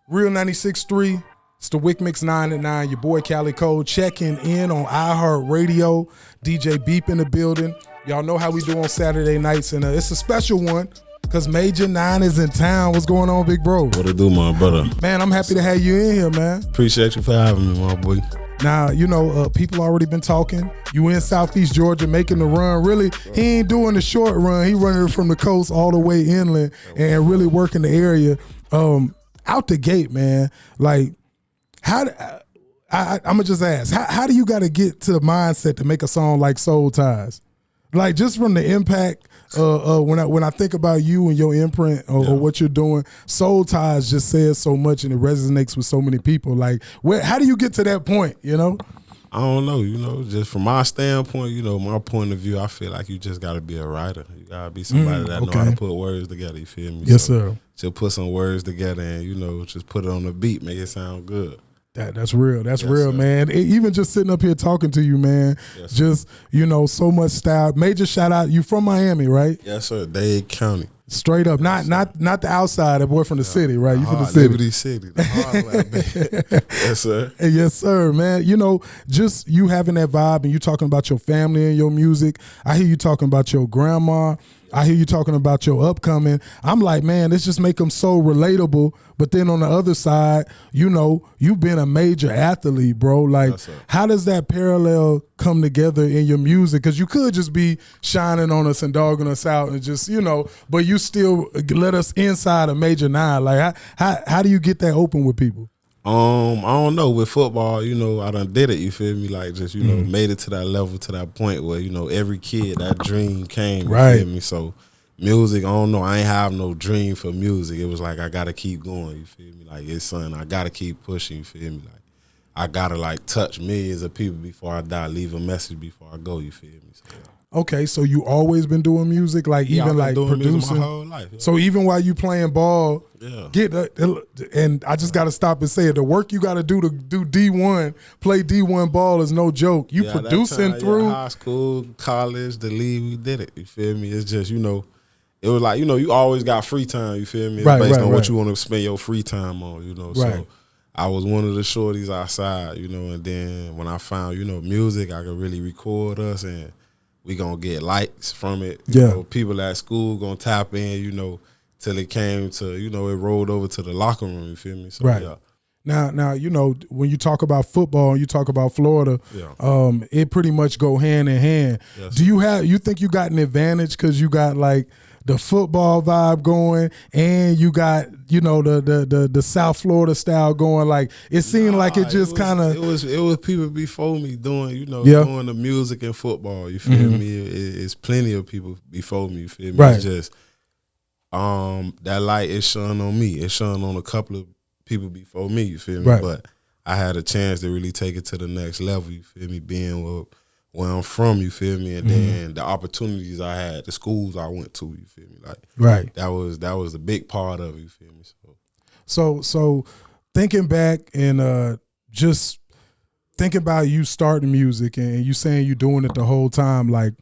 Real 96.3. It's the Wick Mix 9 at 9. Your boy Cali Cole checking in on iHeartRadio. DJ Beep in the building. Y'all know how we do on Saturday nights, and it's a special one because Major 9 is in town. What's going on, big bro? What it do, my brother? Man, I'm happy to have you in here, man. Appreciate you for having me, my boy. Now, you know, people already been talking. You in Southeast Georgia making the run. Really, he ain't doing the short run. He running from the coast all the way inland and really working the area. Out the gate, man, like, I'm gonna just ask, how do you got to get to the mindset to make a song like Soul Ties? Like, just from the impact, when I think about you and your imprint or what you're doing, Soul Ties just says so much and it resonates with so many people. Like, how do you get to that point, you know? I don't know, just from my standpoint, my point of view, I feel like you just got to be a writer. You got to be somebody that know how to put words together, you feel me? Yes, sir. Just put some words together and, just put it on the beat, make it sound good. That's real. That's real, sir. man. Even just sitting up here talking to you, man, just, so much style. Major shout out. You from Miami, right? Yes, sir. Dade County. Straight up. Not the outside, that boy from the city, right? You from the city. Liberty City. The hard Yes, sir. Yes, sir, man. Just you having that vibe and you talking about your family and your music. I hear you talking about your grandma. I hear you talking about your upcoming. I'm like, man, this just make them so relatable. But then on the other side, you've been a major athlete, bro. Like, how does that parallel come together in your music? Because you could just be shining on us and dogging us out and just, but you still let us inside a Major 9. Like, how do you get that open with people? I don't know. With football, I done did it, you feel me? Like, just, made it to that level, to that point where, every kid, that dream came, you feel me? So, music, I don't know. I ain't have no dream for music. It was like, I got to keep going, you feel me? Like, it's something I got to keep pushing, you feel me? Like, I got to, touch millions of people before I die, leave a message before I go, you feel me? So, okay, so you always been doing music, even like producing my whole life. Yeah. So even while you playing ball, and I just got to stop and say it. The work you got to do D1, play D1 ball is no joke. You producing through high school, college, the league, we did it. You feel me? It's just it was like you always got free time. You feel me? It's based on what you want to spend your free time on. So I was one of the shorties outside. And then when I found music, I could really record us and we gonna get likes from it. People at school gonna tap in, till it came to, it rolled over to the locker room, you feel me? So, yeah. Now, when you talk about football and you talk about Florida, it pretty much go hand in hand. Yes. Do you think you got an advantage because you got like the football vibe going and you got, the South Florida style going? Like, it seemed like it just kind of. It was people before me doing, doing the music and football, you feel me? It's plenty of people before me, you feel me? Right. It's just, that light is shone on me. It's shone on a couple of people before me, you feel me? Right. But I had a chance to really take it to the next level, you feel me? Being where I'm from, you feel me? And then the opportunities I had, the schools I went to, you feel me? Like, that was a big part of it, you feel me? So thinking back and just thinking about you starting music and you saying you doing it the whole time, like,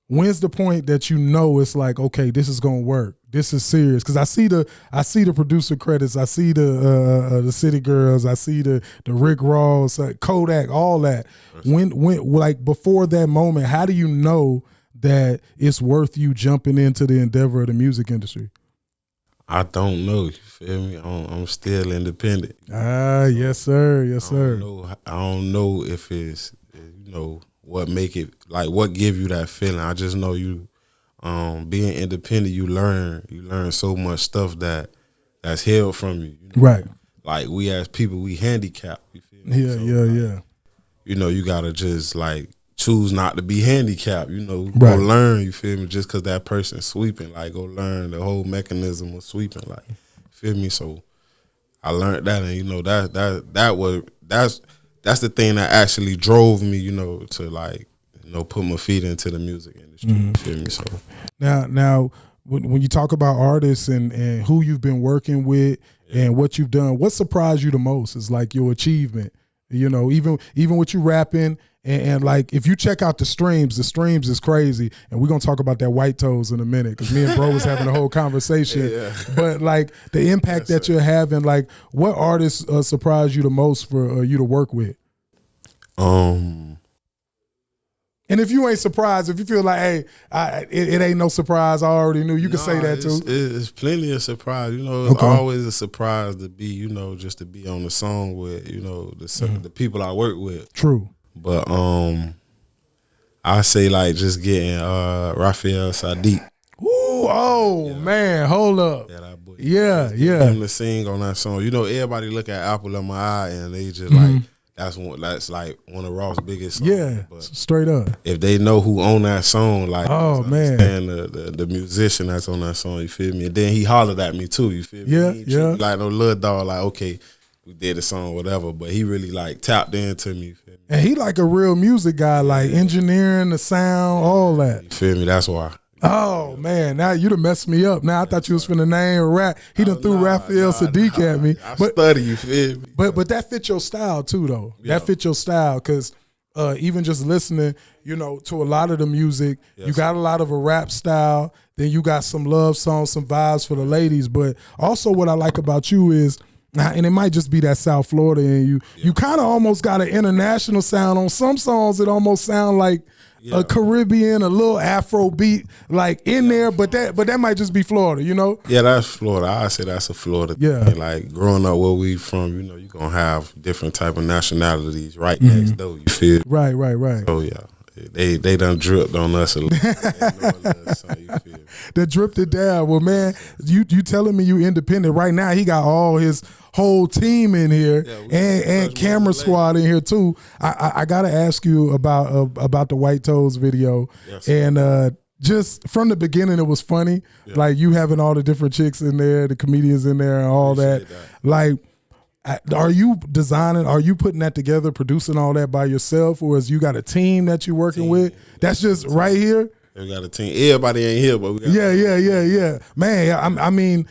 when's the point that it's like, okay, this is gonna work? This is serious, because I see the producer credits, I see the City Girls, I see the Rick Ross, Kodak, all that. When like before that moment, how do you know that it's worth you jumping into the endeavor of the music industry? I don't know, you feel me? I'm still independent. Yes sir, yes sir. I don't know if it's what make it, like, what give you that feeling. I just know you. Being independent, you learn so much stuff that's held from you. Right. Like, we as people, we handicapped. You feel me? Yeah. You gotta just choose not to be handicapped. Go learn. You feel me? Just because that person's sweeping, like, go learn the whole mechanism of sweeping. Like, you feel me? So I learned that, and that's the thing that actually drove me. To put my feet into the music industry. You feel me? So now, when you talk about artists and who you've been working with and what you've done, what surprised you the most is like your achievement. Even with you rapping And like, if you check out the streams is crazy. And we're going to talk about that White Toes in a minute, because me and bro was having a whole conversation. Yeah. But like the impact that you're having, like what artists surprised you the most for you to work with? And if you ain't surprised, if you feel like, hey, it ain't no surprise, I already knew, you can say that too. It's plenty of surprise. You know, it's always a surprise to be, you know, just to be on the song with, you know, the people I work with. True. But I say like just getting Raphael Saadiq. Ooh, man, hold up. Yeah. Him to sing on that song. You know, everybody look at Apple of My Eye and they just like, that's like one of Ross' biggest songs. Yeah, but straight up. If they know who own that song, like, man, the musician that's on that song, you feel me? And then he hollered at me too, you feel me? Yeah. Like no little dog, like, okay, we did the song, whatever, but he really like tapped into me, you feel me? And he like a real music guy, like engineering, the sound, all that. You feel me? That's why. Oh man, now you done messed me up. Now I thought you was finna name rap. He done threw Raphael Saadiq at me. I study, you feel me? But that fit your style too, though. Yeah. That fit your style, because even just listening, you know, to a lot of the music, you got a lot of a rap style. Then you got some love songs, some vibes for the ladies. But also, what I like about you is, and it might just be that South Florida in you, you kind of almost got an international sound. On some songs, it almost sound like a Caribbean, a little Afro beat like in there, but that might just be Florida, you know? Yeah, that's Florida. I say that's a Florida thing. Like growing up where we from, you know, you're gonna have different type of nationalities right next door, you feel? Right. Oh yeah. They done dripped on us a little bit. So you feel? They dripped it down. Well, man, you telling me you independent right now? He got all his whole team in here and camera squad in here too. I gotta ask you about the White Toes video. Yes, and just from the beginning, it was funny. Yeah. Like you having all the different chicks in there, the comedians in there, and all that. Like, are you designing? Are you putting that together, producing all that by yourself, or is you got a team that you're working with? That's just right here. We got a team. Everybody ain't here, but we got yeah. Man, I mean,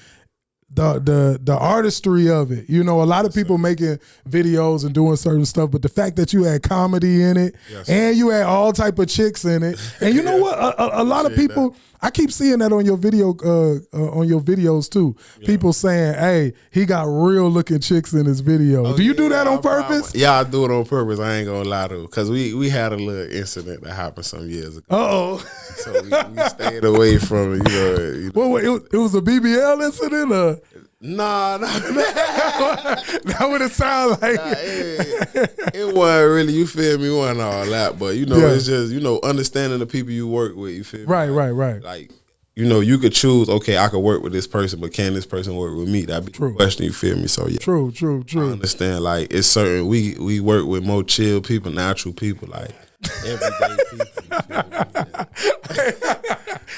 the artistry of it. You know, a lot of people making videos and doing certain stuff, but the fact that you had comedy in it and you had all type of chicks in it, and you know what? A lot of people. I keep seeing that on your video, on your videos too. Yeah. People saying, "Hey, he got real looking chicks in his video." Do you do that on purpose? Yeah, I do it on purpose. I ain't gonna lie to you, because we had a little incident that happened some years ago. So we stayed away from it. You know. Well, it was a BBL incident, or? Nah. That would it sound like. It wasn't really, you feel me, it wasn't all that. But, you know, it's just, you know, understanding the people you work with, you feel me? Right. Like, you know, you could choose, okay, I could work with this person, but can this person work with me? That'd be the question, you feel me? So, yeah. True. I understand, like, it's certain, we work with more chill people, natural people, like, everyday people, you feel me?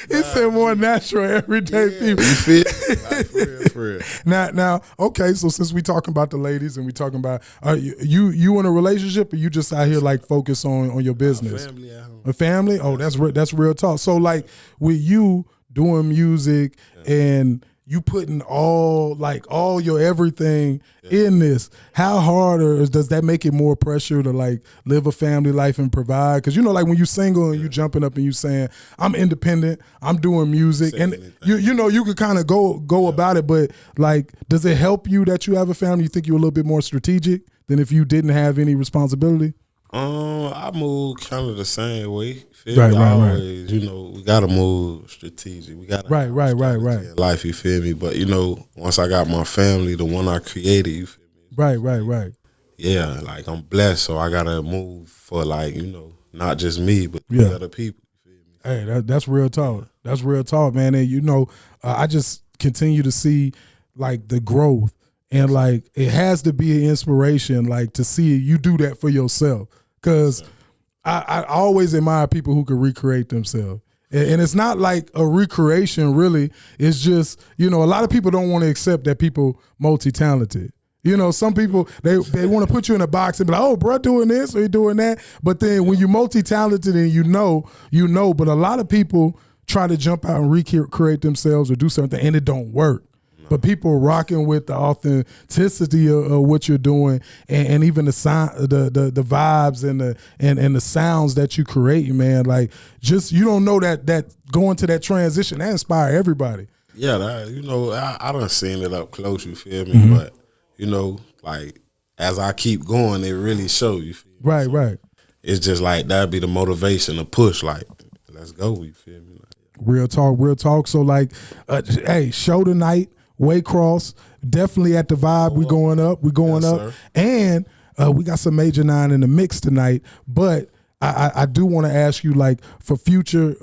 He said more natural, everyday people. You feel? Like, for real. Now, okay. So since we talking about the ladies and we talking about you in a relationship, or you just out here like focus on your business? Family at home. A family? Oh, that's real talk. So like with you doing music and you putting all your everything in this, how hard does that make it more pressure to like live a family life and provide? Because you know, like when you single and you jumping up and you saying, I'm independent, I'm doing music, and you know you could kind of go about it, but like, does it help you that you have a family? You think you're a little bit more strategic than if you didn't have any responsibility? I move kind of the same way. Right. You know, we gotta move strategic. We gotta right. In life, you feel me? But you know, once I got my family, the one I created, you feel me? Right. Yeah, like I'm blessed, so I gotta move for like, you know, not just me, but other people. You feel me? Hey, that's real talk. That's real talk, man. And you know, I just continue to see like the growth, and like it has to be an inspiration, like to see you do that for yourself. Because I always admire people who can recreate themselves. And it's not like a recreation, really. It's just, you know, a lot of people don't want to accept that people multi-talented. You know, some people, they want to put you in a box and be like, oh, bro, doing this or you doing that. But then when you're multi-talented and you know. But a lot of people try to jump out and recreate themselves or do something, and it don't work. But people are rocking with the authenticity of what you're doing, and even the sound, the vibes and the sounds that you create, man. Like, just, you don't know that going to that transition, that inspire everybody. Yeah, I done seen it up close. You feel me? Mm-hmm. But like as I keep going, it really show you. Feel me? Right, right. It's just like that'd be the motivation, the push. Like, let's go. You feel me? Like, real talk, real talk. So like, hey, show tonight. Waycross, definitely at the Vibe. We going up. Sir. And we got some Major 9 in the mix tonight. But I do want to ask you, like, for future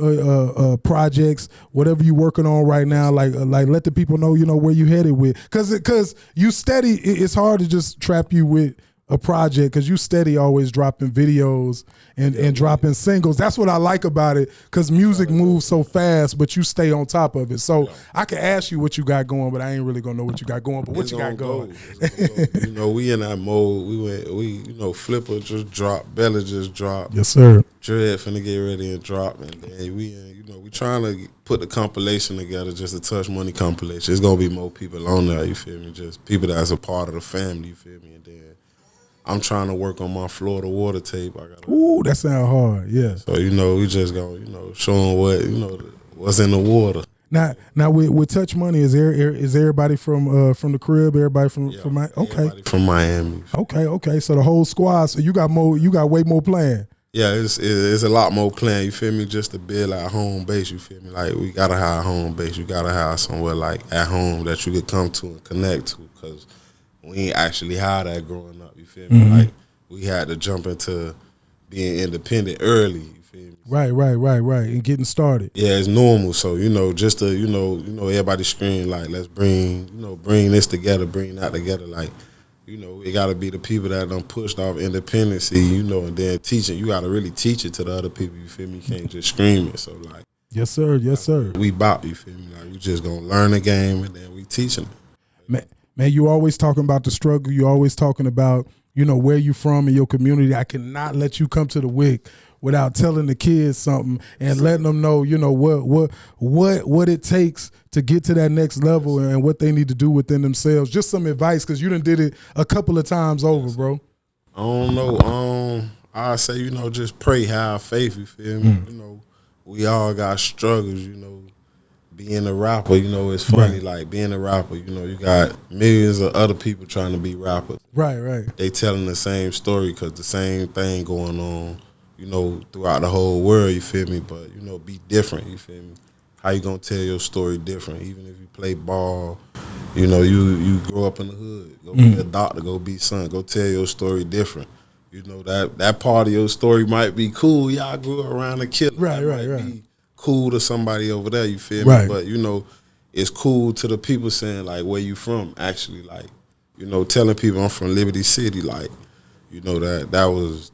projects, whatever you working on right now, like let the people know, where you headed with. Because you steady, it's hard to just trap you with a project, because you steady always dropping videos and dropping singles. That's what I like about it, because music moves so fast, but you stay on top of it. So I can ask you what you got going, but I ain't really gonna know what you got going. But what you got going? We in that mode. We Flipper just dropped, Bella just dropped. Yes, sir. Dread finna get ready and drop, and then we trying to put the compilation together, just a Touch Money compilation. It's gonna be more people on there. You feel me? Just people that's a part of the family. You feel me? And then I'm trying to work on my Florida Water tape. Ooh, that sound hard, yeah. So, we just gonna, show them what's in the water. Now with Touch Money, is everybody from the crib? Everybody from Miami? Okay. Everybody from Miami. Okay. So the whole squad. So you got way more planned. Yeah, it's a lot more planned. You feel me? Just to build our home base. You feel me? Like, we gotta have a home base. You gotta have somewhere like at home that you could come to and connect to, because we ain't actually had that growing up. You feel me? Mm-hmm. Like, we had to jump into being independent early. You feel me? Right, and getting started. Yeah, it's normal. So just to everybody scream like, let's bring this together, bring that together. Like, it got to be the people that done pushed off independency. And then teaching. You got to really teach it to the other people. You feel me? You can't just scream it. So like, yes sir. We bop. You feel me? Like, we just gonna learn the game and then we teaching it. Man, you always talking about the struggle. You always talking about, where you from in your community. I cannot let you come to the WIC without telling the kids something and letting them know, what it takes to get to that next level and what they need to do within themselves. Just some advice, because you done did it a couple of times over, bro. I don't know. I say, just pray, have faith. You feel me? We all got struggles. Being a rapper, it's funny. Right. Like, being a rapper, you got millions of other people trying to be rappers. Right. They telling the same story, because the same thing going on, throughout the whole world. You feel me? But be different. You feel me? How you gonna tell your story different? Even if you play ball, you grow up in the hood. Go be a doctor. Go be son. Go tell your story different. That part of your story might be cool. Y'all grew around a killer. Right. Be cool to somebody over there, you feel me? But it's cool to the people saying, like, where you from, actually. Like, telling people I'm from Liberty City, like, that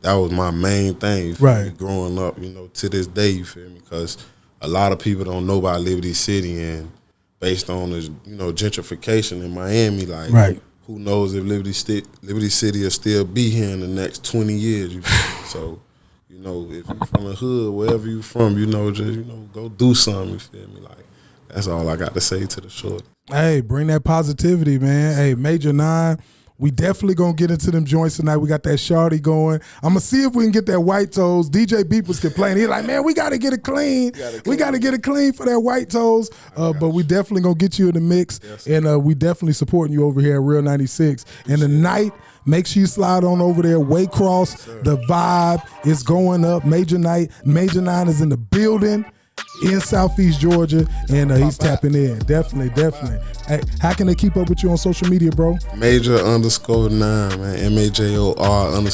was my main thing, you feel me? Growing up, to this day, you feel me? Because a lot of people don't know about Liberty City, and based on this, gentrification in Miami, like, who knows if Liberty City will still be here in the next 20 years, you feel me? So, if you from the hood, wherever you from, just, go do something, you feel me? Like, that's all I got to say to the short. Hey, bring that positivity, man. Hey, Major 9, we definitely going to get into them joints tonight. We got that shawty going. I'm going to see if we can get that White Toes. DJ Beep was complaining. He's like, man, we got to get it clean. We got to get it clean for that White Toes. But we definitely going to get you in the mix. Yes, and we definitely supporting you over here at Real 96. And tonight, make sure you slide on over there. Waycross, the Vibe is going up. Major 9 is in the building in Southeast Georgia, and he's tapping in. Definitely. Hey, how can they keep up with you on social media, bro? Major_9, man. MAJOR_NINE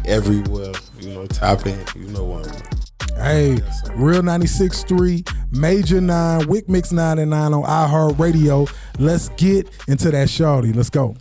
everywhere. Tap in. What. Hey, Real 96.3, Major 9, WIC Mix 99 on iHeartRadio. Let's get into that shawty. Let's go.